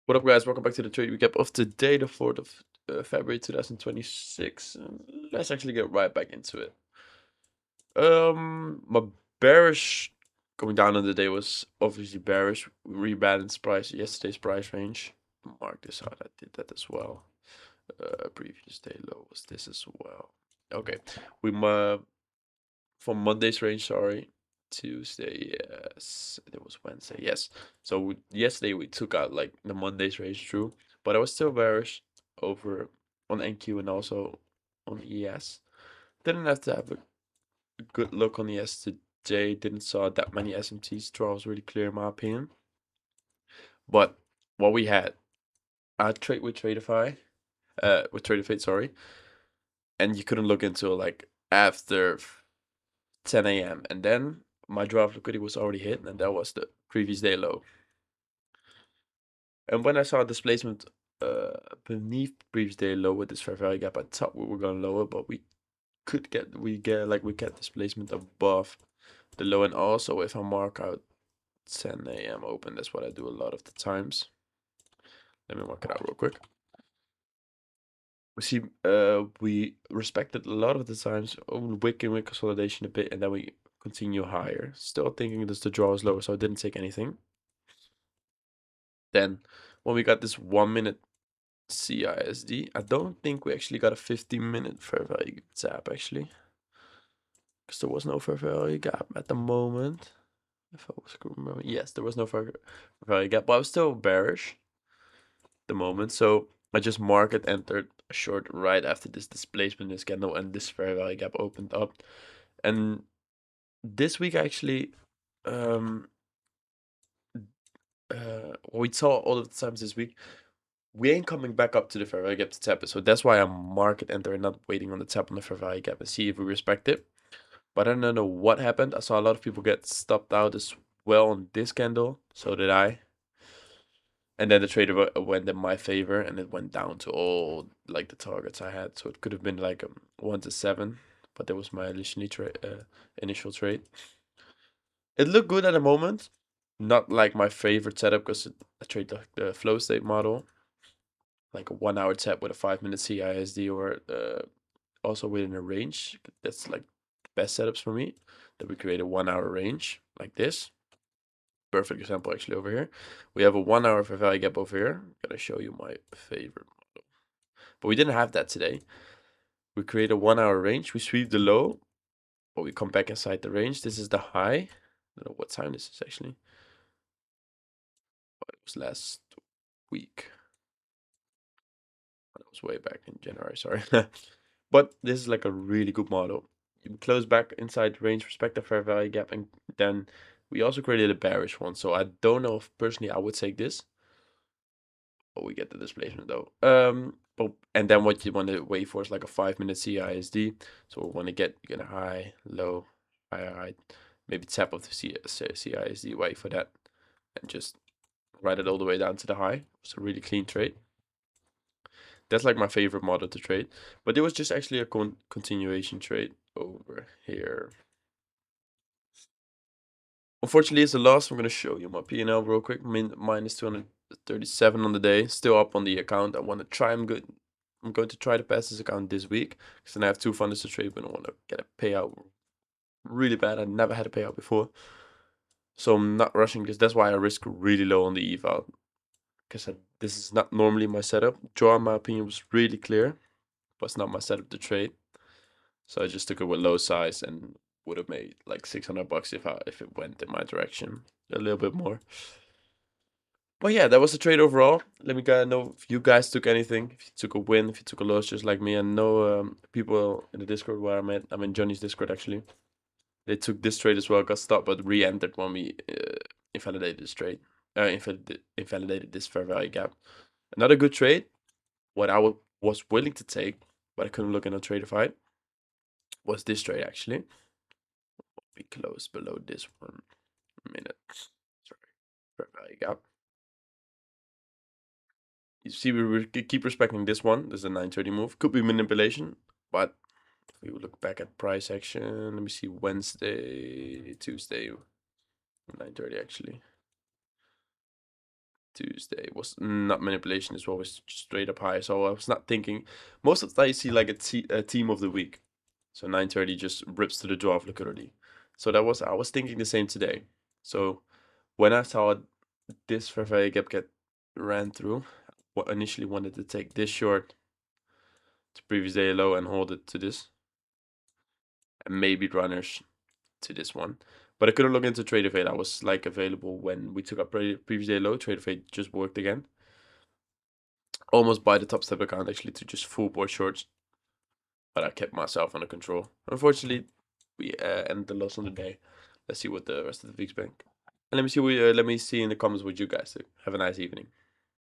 What up, guys? Welcome back to the trade recap of today, the 4th of February 2026. Let's actually get right back into it. My bearish going down on the day was obviously bearish. Rebalanced price, yesterday's price range. Mark this out. I did that as well. Previous day low was this as well. Okay, we from Monday's range. Sorry, Tuesday. Yes, it was Wednesday. Yes. So yesterday we took out like the Monday's range through, but I was still bearish over on NQ and also on ES. Didn't have to have a good look on ES today. Didn't saw that many SMTs. Draw was really clear in my opinion. But what we had, I trade with Tradovate, sorry, and you couldn't look until like after 10 a.m. and then my draft liquidity was already hit, and that was the previous day low. And when I saw a displacement beneath previous day low with this fair value gap, I thought we were going lower, but we get displacement above the low. And also, if I mark out 10 a.m. open, that's what I do a lot of the times. Let me mark it out real quick. We see we respected a lot of the times on wick and wick consolidation a bit, and then we continue higher. Still thinking this the draw is lower, so I didn't take anything. Then when we got this 1 minute CISD, I don't think we actually got a 15-minute fair value gap actually, because there was no fair value gap at the moment. If I was remembering, yes, there was no fair value gap, but I was still bearish at the moment, so I just market entered a short right after this displacement this candle and this fair value gap opened up. And this week actually, we saw all of the times this week, we ain't coming back up to the fair value gap to tap it. So that's why I'm market enter and not waiting on the tap on the fair value gap and see if we respect it. But I don't know what happened. I saw a lot of people get stopped out as well on this candle. So did I. And then the trader went in my favor and it went down to all like the targets I had. So it could have been like 1 to 7. But that was my initial trade. It looked good at the moment. Not like my favorite setup because I trade the flow state model. Like a 1 hour tap with a 5 minute CISD or also within a range. That's like the best setups for me. That we create a 1 hour range like this. Perfect example actually over here. We have a 1 hour fair value gap over here. I'm gonna show you my favorite model. But we didn't have that today. We create a 1 hour range. We sweep the low, but we come back inside the range. This is the high. I don't know what time this is actually. But it was last week. It was way back in January, sorry. But this is like a really good model. You close back inside range, respect the fair value gap, and then we also created a bearish one. So I don't know if personally I would take this. But we get the displacement though. And then what you want to wait for is like a 5 minute CISD. So we want to get a high, low, high, maybe tap of the CISD, wait for that, and just ride it all the way down to the high. It's a really clean trade. That's like my favorite model to trade. But it was just actually a continuation trade over here. Unfortunately, it's the last. I'm going to show you my P&L real quick. Minus 237 on the day. Still up on the account. I want to try. I'm going to try to pass this account this week. Because then I have 2 funders to trade, but I want to get a payout really bad. I never had a payout before. So I'm not rushing because that's why I risk really low on the eval. Because this is not normally my setup. Draw, in my opinion, was really clear. But it's not my setup to trade. So I just took it with low size and would have made like 600 bucks if it went in my direction a little bit more. But yeah, that was the trade overall. Let me know if you guys took anything, if you took a win, if you took a loss, just like me. I know people in the Discord where I'm at. I'm in Johnny's Discord actually. They took this trade as well, got stopped, but re-entered when we invalidated this trade. Invalidated this fair value gap. Another good trade. What I was willing to take, but I couldn't look in a Tradovate, was this trade actually. We close below this 1 minute. Sorry, fair value gap. You see, we keep respecting this one. This is a 930 move. Could be manipulation, but if we look back at price action, let me see, Wednesday, Tuesday, 930 actually. Tuesday was not manipulation as well, was straight up high. So I was not thinking. Most of the time you see like a team of the week. So 9:30 just rips to the draw of liquidity. So I was thinking the same today. So when I saw this fair value gap get ran through, I initially wanted to take this short to previous day low and hold it to this, and maybe runners to this one. But I couldn't log into Tradovate. I was like available when we took up previous day low. Tradovate just worked again. Almost buy the top step account actually to just full board shorts, but I kept myself under control. Unfortunately, we ended the loss on the day. Let's see what the rest of the week's bring. And let me see in the comments what you guys do. Have a nice evening.